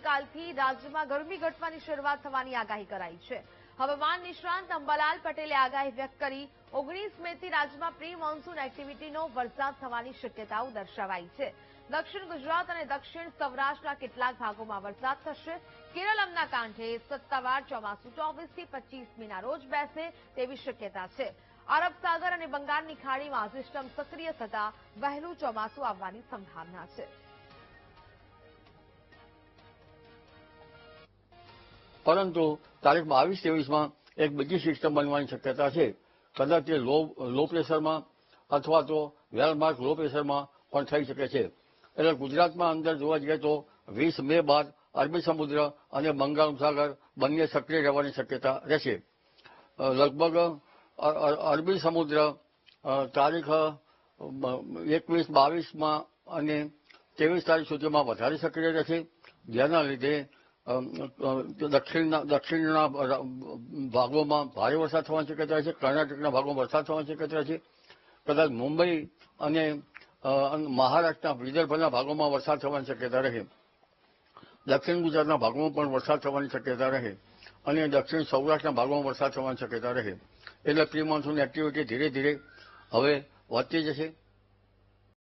આવતીકાલથી રાજ્યમાં ગરમી ઘટવાની શરૂઆત થવાની આગાહી કરાઈ છે। હવામાન નિષ્ણાંત અંબાલાલ પટેલે આગાહી વ્યક્ત કરી 19 મેથી રાજ્યમાં પ્રી મોન્સૂન એક્ટિવિટીનો વરસાદ થવાની શક્યતાઓ દર્શાવાઈ છે। દક્ષિણ ગુજરાત અને દક્ષિણ સૌરાષ્ટ્રના કેટલાક ભાગોમાં વરસાદ થશે। કેરળમના કાંઠે સત્તાવાર ચોમાસું 24 થી 25 મીના રોજ બેસે તેવી શક્યતા છે। અરબ સાગર અને બંગાળની ખાડીમાં સિસ્ટમ સક્રિય થતા વહેલું ચોમાસું આવવાની સંભાવના છે। પરંતુ તારીખ 22-23 એક બીજી સિસ્ટમ બનવાની શક્યતા છે। કદાચ તે લો પ્રેશરમાં અથવા તો વેલમાર્ક લો પ્રેશરમાં પણ થઈ શકે છે। એટલે ગુજરાતમાં અંદર જોવા જઈએ તો 20 મે બાદ અરબી સમુદ્ર અને બંગાળ ઉપસાગર બંને સક્રિય રહેવાની શક્યતા રહેશે। લગભગ અરબી સમુદ્ર તારીખ 21-22 અને 23 તારીખ સુધીમાં વધારે સક્રિય રહેશે, જેના લીધે દક્ષિણના ભાગોમાં ભારે વરસાદ થવાની શક્યતા છે। કર્ણાટકના ભાગોમાં વરસાદ થવાની શક્યતા છે। કદાચ મુંબઈ અને મહારાષ્ટ્રના વિદર્ભના ભાગોમાં વરસાદ થવાની શક્યતા રહે। દક્ષિણ ગુજરાતના ભાગોમાં પણ વરસાદ થવાની શક્યતા રહે અને દક્ષિણ સૌરાષ્ટ્રના ભાગોમાં વરસાદ થવાની શક્યતા રહે। એટલે પ્રી મોન્સૂન એક્ટિવિટી ધીરે ધીરે હવે વધતી જશે।